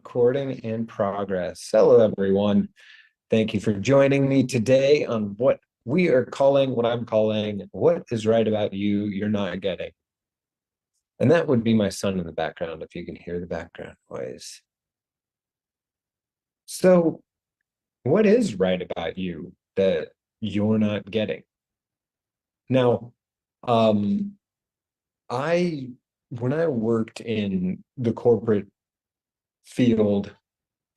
Recording in progress. Hello, everyone. Thank you for joining me today on what I'm calling, What is Right About You, You're Not Getting. And that would be my son in the background, if you can hear the background noise. So, what is right about you that you're not getting? Now, when I worked in the corporate field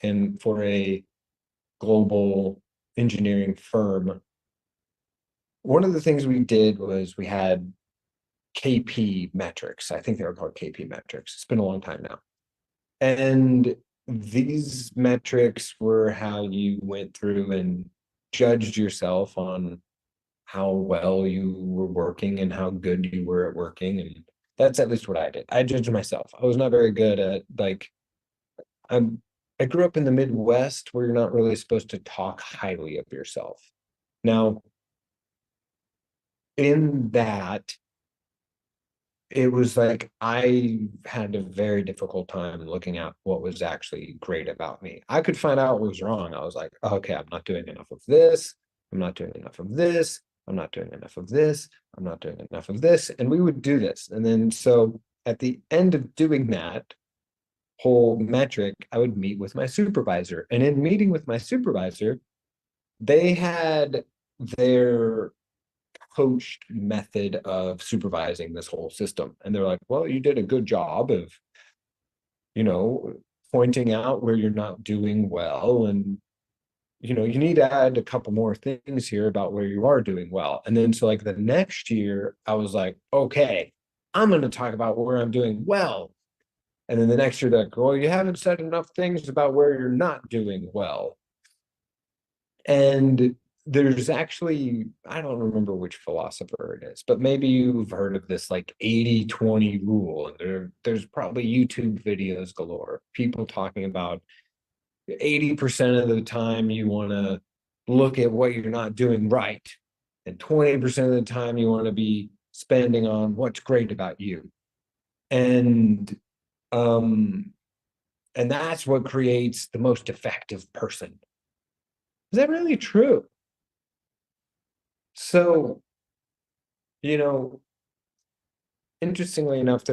and for a global engineering firm, one of the things we did was we had KP metrics. I think they were called KP metrics. It's been a long time now. And these metrics were how you went through and judged yourself on how well you were working and how good you were at working. And that's at least what I did. I judged myself. I was not very good at I grew up in the Midwest where you're not really supposed to talk highly of yourself. Now, in that, it was like I had a very difficult time looking at what was actually great about me. I could find out what was wrong. I was like, okay, I'm not doing enough of this. I'm not doing enough of this. I'm not doing enough of this. I'm not doing enough of this. And we would do this. And then so at the end of doing that whole metric, I would meet with my supervisor. And in meeting with my supervisor, they had their coached method of supervising this whole system. And they're like, well, you did a good job of, pointing out where you're not doing well. And, you need to add a couple more things here about where you are doing well. And then so like the next year, I was like, okay, I'm going to talk about where I'm doing well. And then the next year, they're like, well, you haven't said enough things about where you're not doing well. And there's actually, I don't remember which philosopher it is, but maybe you've heard of this like 80-20 rule. And there's probably YouTube videos galore, people talking about 80% of the time you want to look at what you're not doing right. And 20% of the time you want to be spending on what's great about you. And that's what creates the most effective person. Is that really true? So, interestingly enough,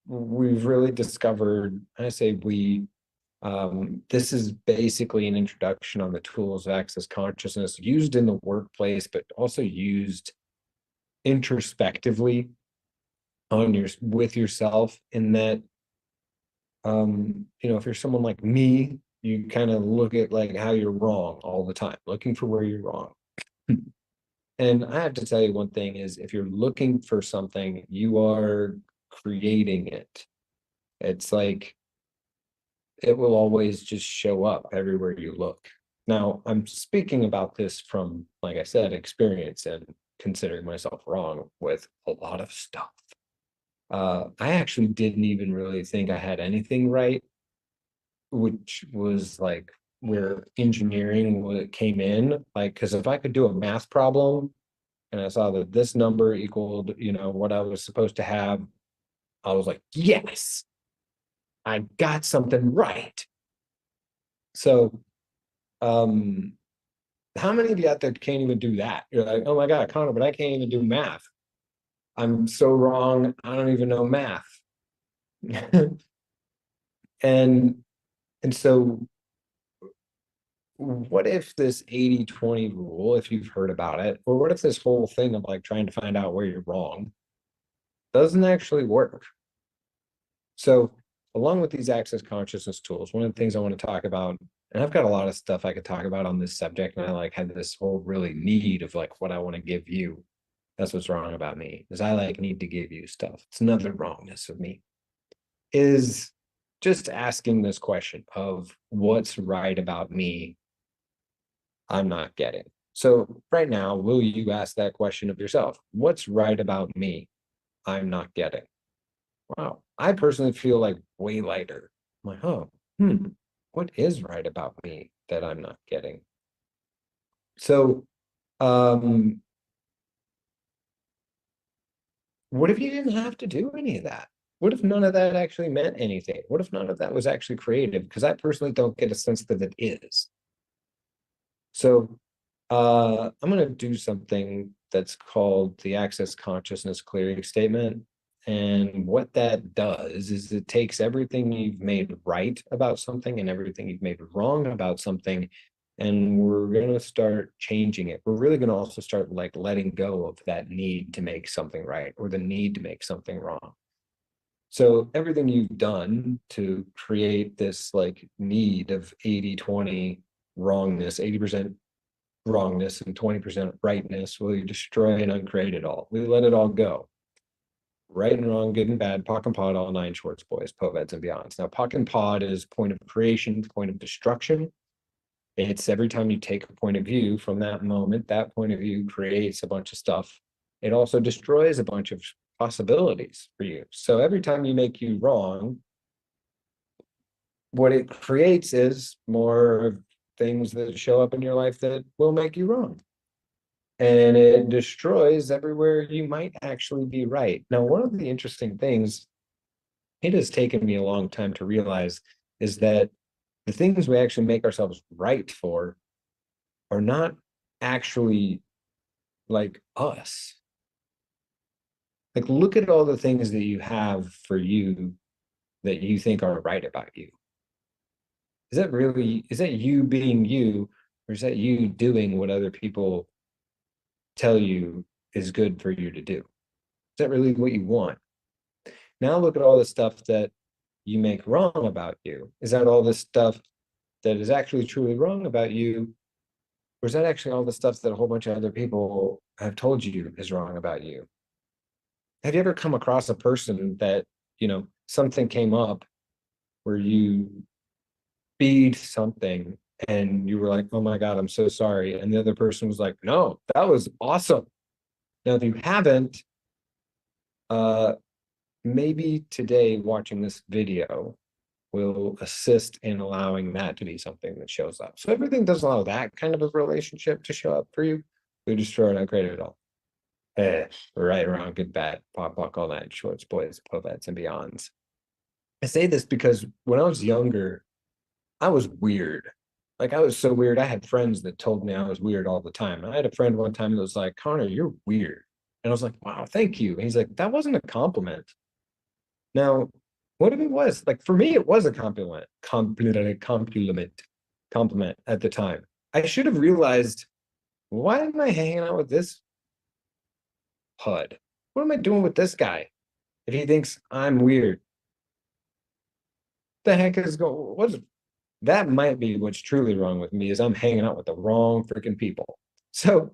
we've really discovered, I say this is basically an introduction on the tools of access consciousness used in the workplace, but also used introspectively with yourself, in that if you're someone like me, you kind of look at like how you're wrong all the time, looking for where you're wrong. And I have to tell you one thing is, if you're looking for something, you are creating it. It's like it will always just show up everywhere you look. Now, I'm speaking about this from, like I said, experience and considering myself wrong with a lot of stuff. I actually didn't even really think I had anything right, which was like where engineering came in. Like, because if I could do a math problem and I saw that this number equaled, what I was supposed to have, I was like, yes, I got something right. So, how many of you out there can't even do that? You're like, oh my God, Connor, but I can't even do math. I'm so wrong. I don't even know math. And so what if this 80-20 rule, if you've heard about it, or what if this whole thing of like trying to find out where you're wrong doesn't actually work? So along with these access consciousness tools, one of the things I want to talk about, and I've got a lot of stuff I could talk about on this subject, and I like had this whole really need of like what I want to give you. That's what's wrong about me, is I like need to give you stuff. It's another wrongness of me, is just asking this question of what's right about me I'm not getting. So right now, will you ask that question of yourself? What's right about me I'm not getting? Wow. I personally feel like way lighter. I'm like, oh, what is right about me that I'm not getting? So, what if you didn't have to do any of that? What if none of that actually meant anything? What if none of that was actually creative? Because I personally don't get a sense that it is. So I'm going to do something that's called the access consciousness clearing statement. And what that does is it takes everything you've made right about something and everything you've made wrong about something, and we're going to start changing it. We're really going to also start like letting go of that need to make something right or the need to make something wrong. So everything you've done to create this like need of 80-20 wrongness, 80% wrongness and 20% rightness, will you destroy and uncreate it all? We let it all go. Right and wrong, good and bad, POC and POD, all nine shorts, boys, POVEDs and beyonds. Now, POC and POD is point of creation, point of destruction. It's every time you take a point of view from that moment, that point of view creates a bunch of stuff. It also destroys a bunch of possibilities for you. So every time you make you wrong, what it creates is more things that show up in your life that will make you wrong. And it destroys everywhere you might actually be right. Now, one of the interesting things, it has taken me a long time to realize, is that the things we actually make ourselves right for are not actually like us. Like, look at all the things that you have for you that you think are right about you. Is that you being you, or is that you doing what other people tell you is good for you to do? Is that really what you want? Now look at all the stuff that you make wrong about you. Is that all the stuff that is actually truly wrong about you? Or is that actually all the stuff that a whole bunch of other people have told you is wrong about you? Have you ever come across a person that, something came up where you beat something and you were like, oh my God, I'm so sorry. And the other person was like, no, that was awesome. Now, if you haven't, maybe today watching this video will assist in allowing that to be something that shows up. So everything does allow that kind of a relationship to show up for you. We destroy it, uncreate it all. Right, wrong, good, bad, pop, all that, shorts, boys, povets, and beyonds. I say this because when I was younger, I was weird. Like, I was so weird. I had friends that told me I was weird all the time. I had a friend one time that was like, Connor, you're weird. And I was like, wow, thank you. And he's like, that wasn't a compliment. Now, what if it was? Like, for me, it was a compliment at the time. I should have realized, why am I hanging out with this HUD? What am I doing with this guy if he thinks I'm weird? The heck is going? What's that? Might be what's truly wrong with me, is I'm hanging out with the wrong freaking people. So,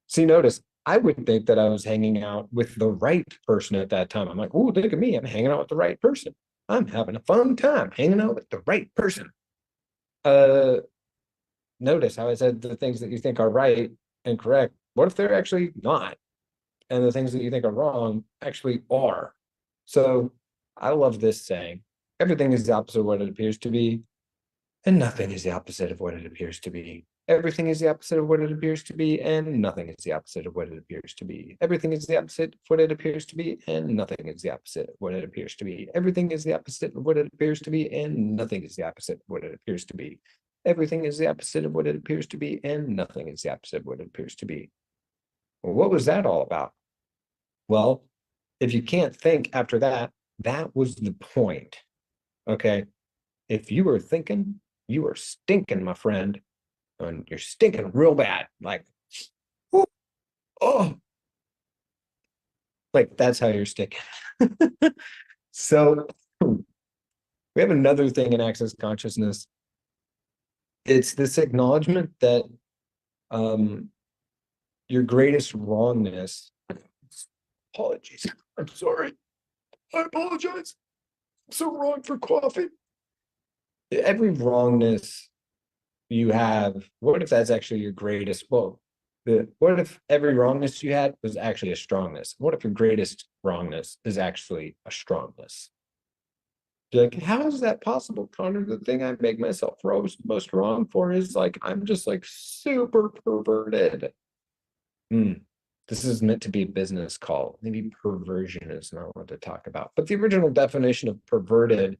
see, notice I would think that I was hanging out with the right person at that time. I'm like, oh, look at me, I'm hanging out with the right person. I'm having a fun time hanging out with the right person. Notice how I said the things that you think are right and correct. What if they're actually not? And the things that you think are wrong actually are. So I love this saying, everything is the opposite of what it appears to be, and nothing is the opposite of what it appears to be. Everything is the opposite of what it appears to be, and nothing is the opposite of what it appears to be. Everything is the opposite of what it appears to be, and nothing is the opposite of what it appears to be. Everything is the opposite of what it appears to be, and nothing is the opposite of what it appears to be. Everything is the opposite of what it appears to be, and nothing is the opposite of what it appears to be. Well, what was that all about? Well, if you can't think after that, that was the point. Okay. If you were thinking, you were stinking, my friend. And you're stinking real bad. Like, oh, like that's how you're stinking. So we have another thing in access consciousness. It's this acknowledgement that your greatest wrongness. Apologies. I'm sorry. I apologize. I'm so wrong for coffee. Every wrongness you have, what if that's actually your greatest? Well, what if every wrongness you had was actually a strongness? What if your greatest wrongness is actually a strongness? You're like, how is that possible, Connor? The thing I make myself most wrong for is like, I'm just like super perverted. this is meant to be a business call. Maybe perversion is not what to talk about. But the original definition of perverted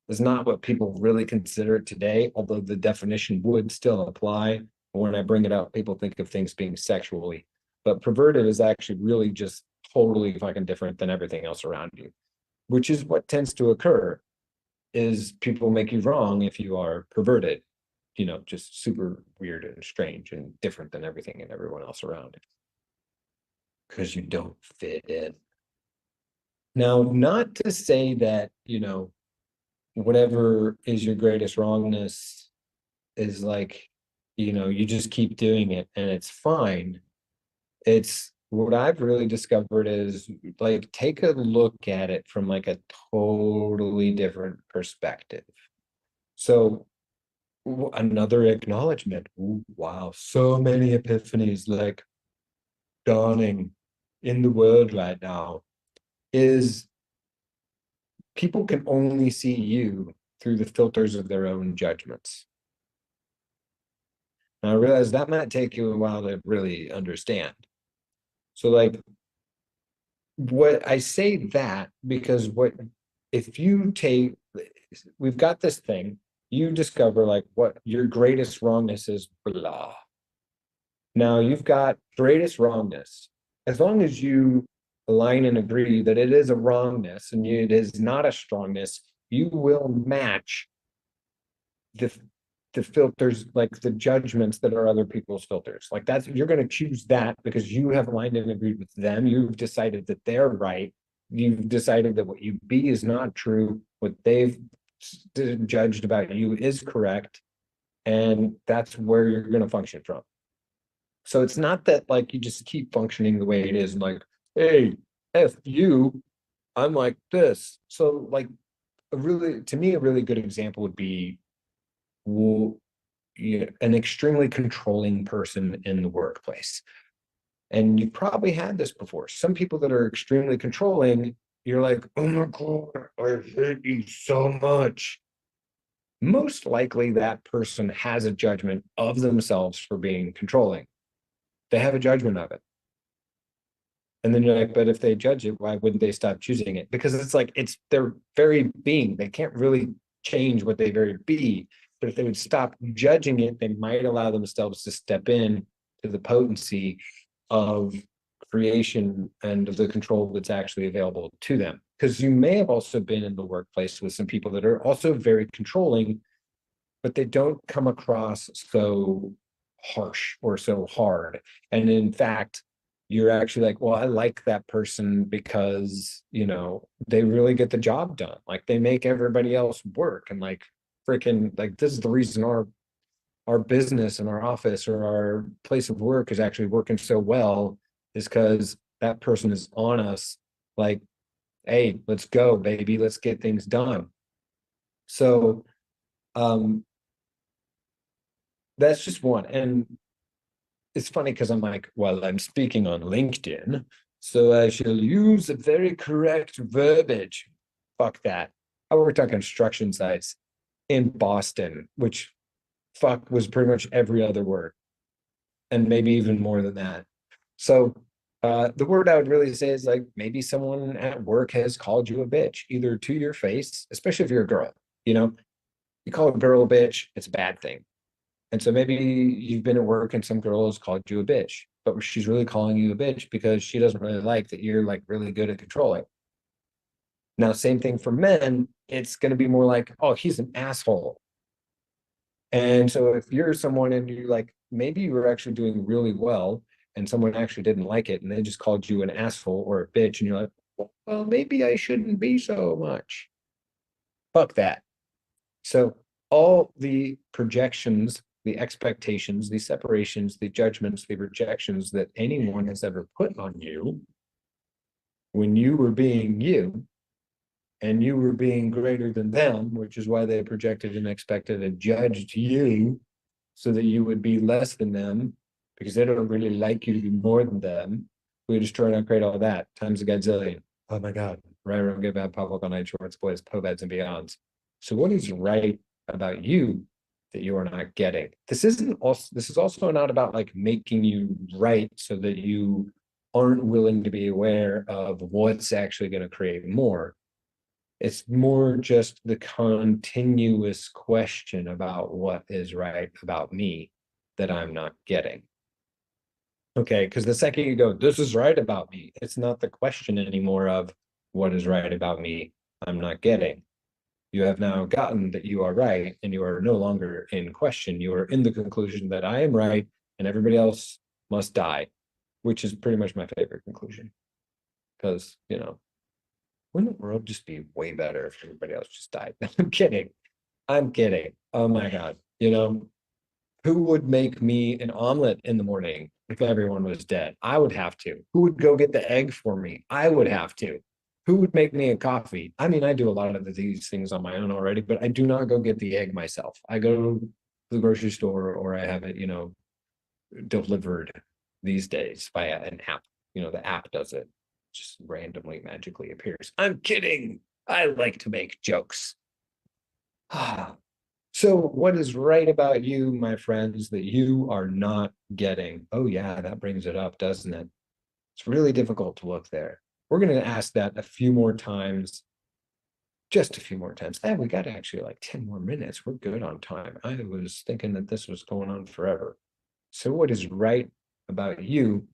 is not what people really consider it today, although the definition would still apply. When I bring it up, people think of things being sexually. But perverted is actually really just totally fucking different than everything else around you, which is what tends to occur, is people make you wrong if you are perverted, you know, just super weird and strange and different than everything and everyone else around it, because you don't fit in. Now, not to say that, you know, whatever is your greatest wrongness is like, you know, you just keep doing it and it's fine. It's what I've really discovered is like, take a look at it from like a totally different perspective. So another acknowledgement. Ooh, wow, so many epiphanies like dawning in the world right now, is people can only see you through the filters of their own judgments. Now, I realize that might take you a while to really understand. So like, what I say that because if you take, we've got this thing, you discover like what your greatest wrongness is, blah. Now you've got greatest wrongness. As long as you align and agree that it is a wrongness and it is not a strongness, you will match the filters, like the judgments that are other people's filters. Like that's, you're going to choose that because you have aligned and agreed with them. You've decided that they're right. You've decided that what you be is not true. What they've judged about you is correct. And that's where you're going to function from. So it's not that like you just keep functioning the way it is and like, hey, F you, I'm like this. So like to me, a really good example would be an extremely controlling person in the workplace. And you've probably had this before. Some people that are extremely controlling, you're like, oh my God, I hate you so much. Most likely that person has a judgment of themselves for being controlling. They have a judgment of it. And then you're like, but if they judge it, why wouldn't they stop choosing it? Because it's like, it's their very being. They can't really change what they very be. But if they would stop judging it, they might allow themselves to step in to the potency of creation and of the control that's actually available to them. Because you may have also been in the workplace with some people that are also very controlling, but they don't come across so harsh or so hard. And in fact, you're actually like, well, I like that person because, you know, they really get the job done. Like they make everybody else work. And like, freaking, like, this is the reason our business and our office or our place of work is actually working so well, is because that person is on us like, hey, let's go, baby, let's get things done. So that's just one. And it's funny because I'm like, well, I'm speaking on LinkedIn, so I shall use a very correct verbiage. Fuck that. I worked on construction sites in Boston, which fuck was pretty much every other word, and maybe even more than that. So the word I would really say is like, maybe someone at work has called you a bitch, either to your face, especially if you're a girl. You know, you call a girl a bitch, it's a bad thing. And so maybe you've been at work and some girl has called you a bitch, but she's really calling you a bitch because she doesn't really like that you're like really good at controlling. Now, same thing for men, it's going to be more like, oh, he's an asshole. And so if you're someone and you're like, maybe you were actually doing really well and someone actually didn't like it and they just called you an asshole or a bitch, and you're like, well, maybe I shouldn't be so much. Fuck that. So all the projections, the expectations, the separations, the judgments, the rejections that anyone has ever put on you when you were being you, and you were being greater than them, which is why they projected and expected and judged you so that you would be less than them because they don't really like you to be more than them. We just try to create all that times a gazillion. Oh my God. Right, wrong, good, bad, public, all night shorts, boys, pobeds, and beyonds. So what is right about you that you are not getting? This is also not about like making you right so that you aren't willing to be aware of what's actually going to create more. It's more just the continuous question about what is right about me that I'm not getting. Okay, because the second you go, this is right about me, it's not the question anymore of what is right about me, I'm not getting. You have now gotten that you are right, and you are no longer in question. You are in the conclusion that I am right and everybody else must die, which is pretty much my favorite conclusion. Because, you know, wouldn't the world just be way better if everybody else just died? I'm kidding. I'm kidding. Oh my God. You know, who would make me an omelet in the morning if everyone was dead? I would have to. Who would go get the egg for me? I would have to. Who would make me a coffee? I mean, I do a lot of these things on my own already, but I do not go get the egg myself. I go to the grocery store, or I have it, you know, delivered these days via an app. You know, the app does it, just randomly, magically appears. I'm kidding. I like to make jokes. So what is right about you, my friends, that you are not getting? Oh yeah, that brings it up, doesn't it? It's really difficult to look there. We're going to ask that a few more times, just a few more times. And we got actually like 10 more minutes. We're good on time. I was thinking that this was going on forever. So what is right about you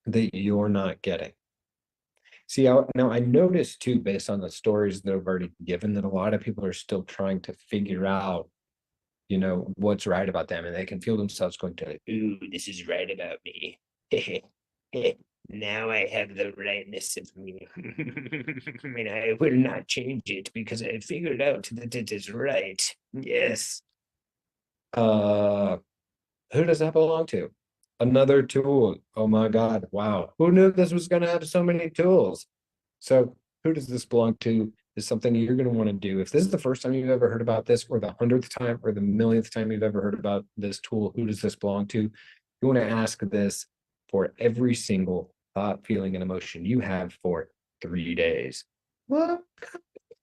that you're not getting? See, now I noticed too, based on the stories that I've already given, that a lot of people are still trying to figure out, you know, what's right about them, and they can feel themselves going to, ooh, this is right about me. Now I have the rightness of me. And I will not change it because I figured out that it is right. Yes. Who does that belong to? Another tool. Oh my God. Wow. Who knew this was going to have so many tools? So who does this belong to is something you're going to want to do. If this is the first time you've ever heard about this, or the 100th time, or the millionth time you've ever heard about this tool, who does this belong to? You want to ask this for every single thought, feeling, and emotion you have for 3 days. Well, it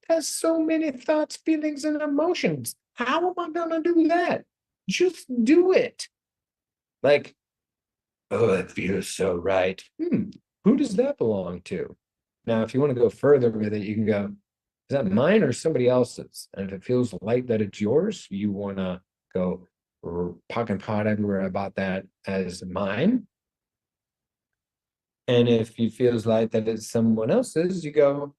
has so many thoughts, feelings, and emotions. How am I going to do that? Just do it. Like, oh, it feels so right. Who does that belong to? Now, if you want to go further with it, you can go, is that mine or somebody else's? And if it feels light that it's yours, you want to go pock and pot everywhere about that as mine. And if you feels light that it's someone else's, you go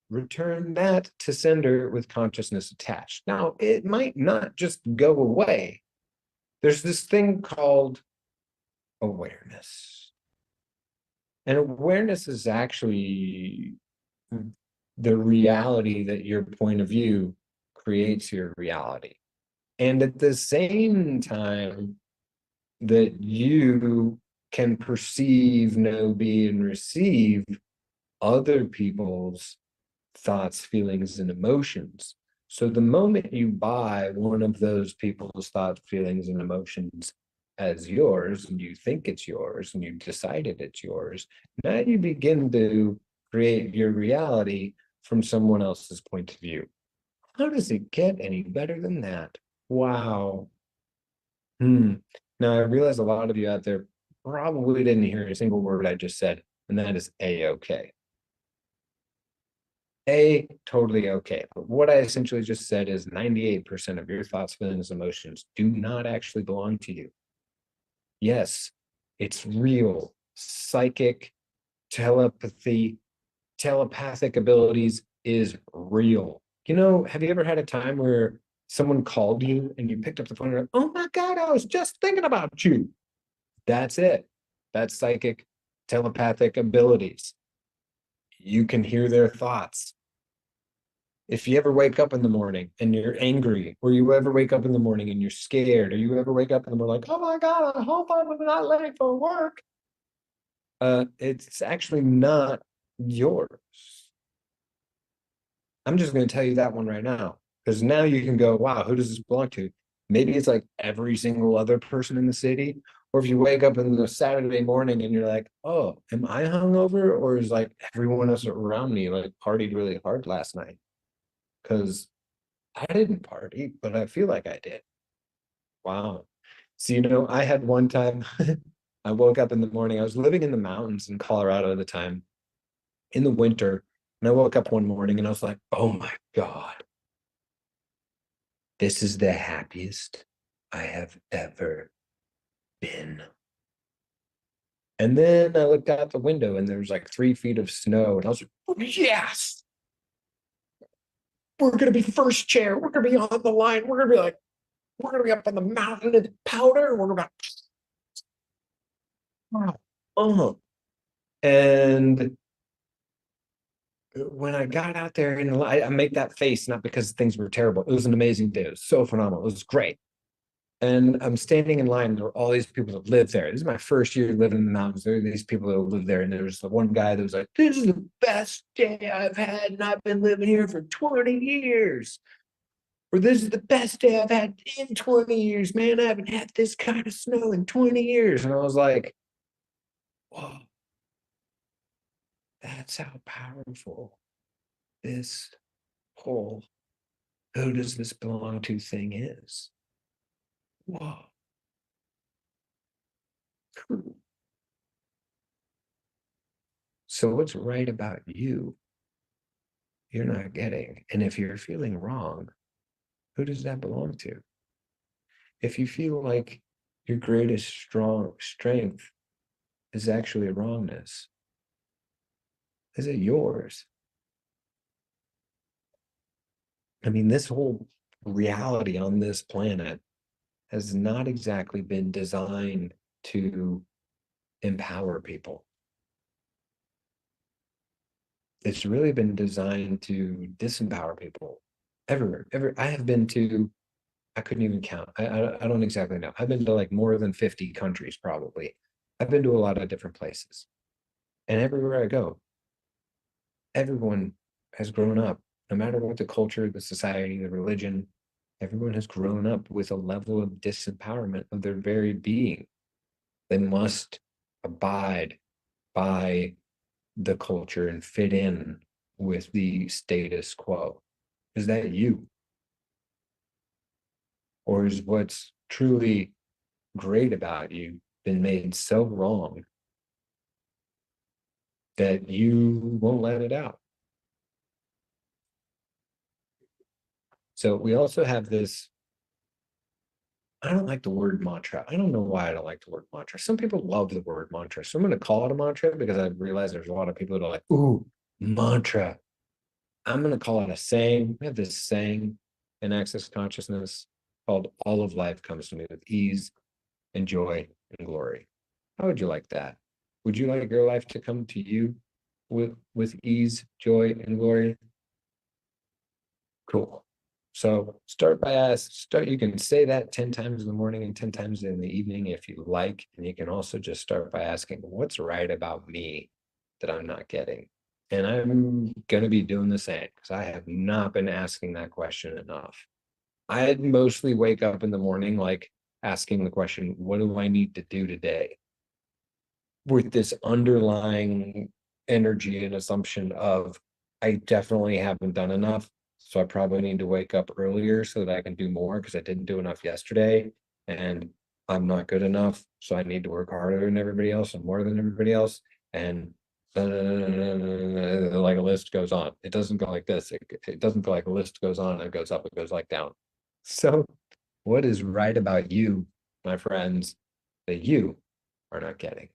return that to sender with consciousness attached. Now, it might not just go away. There's this thing called awareness. And awareness is actually the reality that your point of view creates your reality. And at the same time that you can perceive, know, be, and receive other people's thoughts, feelings, and emotions. So the moment you buy one of those people's thoughts, feelings, and emotions as yours, and you think it's yours, and you decided it's yours, now you begin to create your reality from someone else's point of view. How does it get any better than that? Wow. Now I realize a lot of you out there probably didn't hear a single word I just said, and that is A-okay. Totally okay. But what I essentially just said is 98% of your thoughts, feelings, emotions do not actually belong to you. Yes, it's real. Psychic, telepathy, telepathic abilities is real. You know, have you ever had a time where someone called you and you picked up the phone and like, oh my God, I was just thinking about you? That's it. That's psychic, telepathic abilities. You can hear their thoughts. If you ever wake up in the morning and you're angry, or you ever wake up in the morning and you're scared, or you ever wake up and we're like, oh my God, I hope I'm not late for work. It's actually not yours. I'm just going to tell you that one right now, because now you can go, wow, who does this belong to? Maybe it's like every single other person in the city. Or if you wake up in the Saturday morning and you're like, oh, am I hungover? Or is like everyone else around me like partied really hard last night? Because I didn't party, but I feel like I did. Wow. So, you know, I had one time, I woke up in the morning. I was living in the mountains in Colorado at the time, in the winter. And I woke up one morning and I was like, oh my God, this is the happiest I have ever been. And then I looked out the window and there was like 3 feet of snow. And I was like, oh, yes, we're going to be first chair. We're going to be on the line. We're going to be like, we're going to be up on the mountain of powder. We're going to be, oh. And when I got out there and I make that face, not because things were terrible. It was an amazing day. It was so phenomenal. It was great. And I'm standing in line. There were all these people that live there. This is my first year living in the mountains. There are these people that live there. And there was the one guy that was like, this is the best day I've had. And I've been living here for 20 years. Or this is the best day I've had in 20 years. Man, I haven't had this kind of snow in 20 years. And I was like, whoa, that's how powerful this whole who does this belong to thing is. Whoa. So what's right about you, you're not getting. And if you're feeling wrong, who does that belong to? If you feel like your greatest strength is actually a wrongness, is it yours? I mean, this whole reality on this planet has not exactly been designed to empower people. It's really been designed to disempower people everywhere. I have been to, I couldn't even count. I don't exactly know. I've been to like more than 50 countries probably. I've been to a lot of different places. And everywhere I go, everyone has grown up, no matter what the culture, the society, the religion, everyone has grown up with a level of disempowerment of their very being. They must abide by the culture and fit in with the status quo. Is that you? Or is what's truly great about you been made so wrong that you won't let it out? So we also have this, I don't like the word mantra. I don't know why I don't like the word mantra. Some people love the word mantra. So I'm going to call it a mantra because I realize there's a lot of people that are like, ooh, mantra. I'm going to call it a saying. We have this saying in Access Consciousness called all of life comes to me with ease and joy and glory. How would you like that? Would you like your life to come to you with ease, joy, and glory? Cool. So start by you can say that 10 times in the morning and 10 times in the evening if you like. And you can also just start by asking, what's right about me that I'm not getting? And I'm going to be doing the same because I have not been asking that question enough. I mostly wake up in the morning like asking the question, what do I need to do today? With this underlying energy and assumption of, I definitely haven't done enough. So I probably need to wake up earlier so that I can do more because I didn't do enough yesterday. And I'm not good enough. So I need to work harder than everybody else and more than everybody else. And like a list goes on. It doesn't go like this. It doesn't go like a list goes on, it goes up, it goes like down. So what is right about you, my friends, that you are not getting?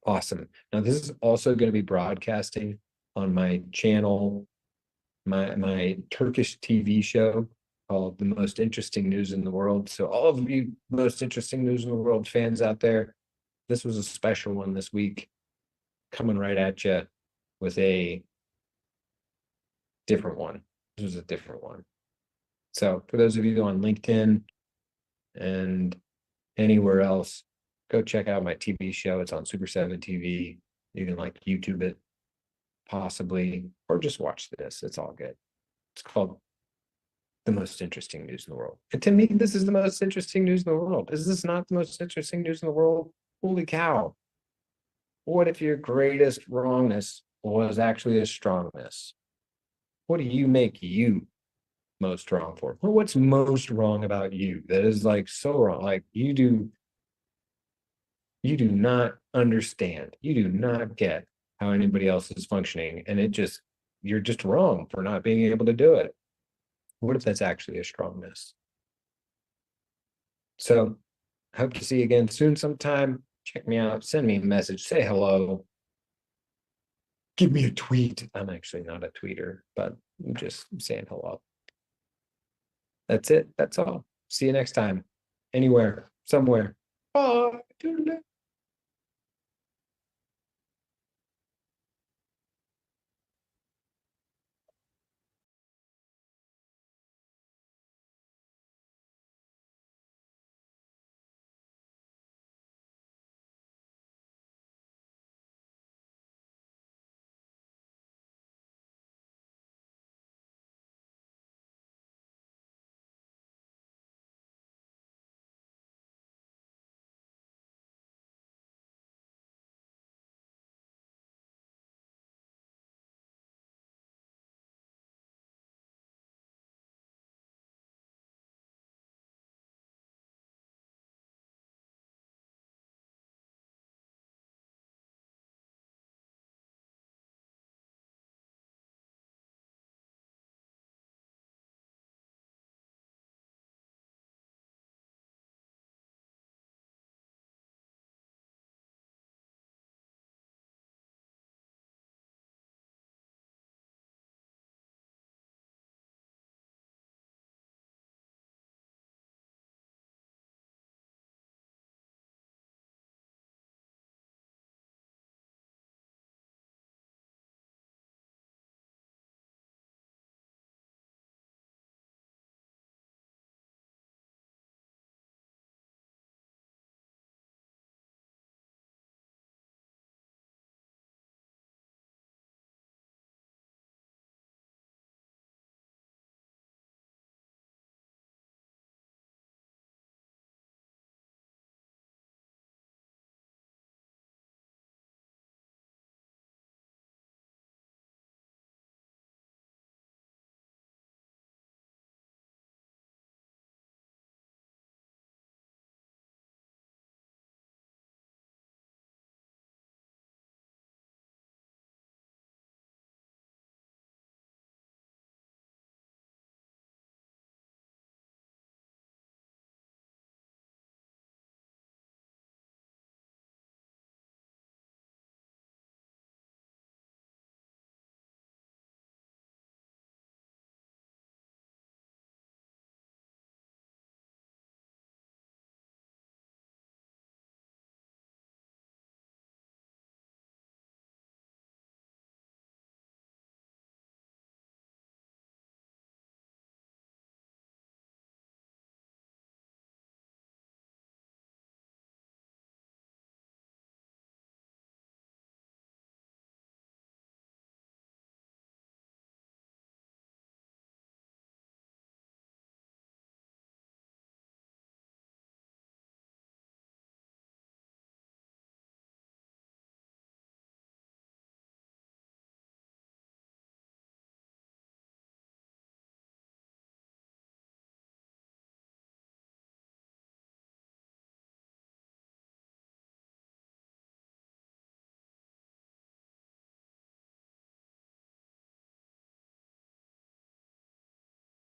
Awesome. Now this is also going to be broadcasting on my channel, my Turkish TV show called The Most Interesting News in the World. So all of you most interesting news in the world fans out there, this was a special one this week, coming right at you with a different one. This was a different one. So for those of you on LinkedIn and anywhere else, go check out my TV show. It's on Super 7 TV. You can like YouTube it, possibly, or just watch this. It's all good. It's called The Most Interesting News in the World. And to me, this is the most interesting news in the world. Is this not the most interesting news in the world? Holy cow. What if your greatest wrongness was actually a strongness? What do you make you most wrong for? Well, what's most wrong about you that is like so wrong? Like you do not understand, you do not get how anybody else is functioning, and you're just wrong for not being able to do it. What if that's actually a strongness? So hope to see you again soon sometime. Check me out, send me a message, say hello, give me a tweet. I'm actually not a tweeter, but I'm just saying hello. That's it. That's all. See you next time. Anywhere, somewhere. Bye.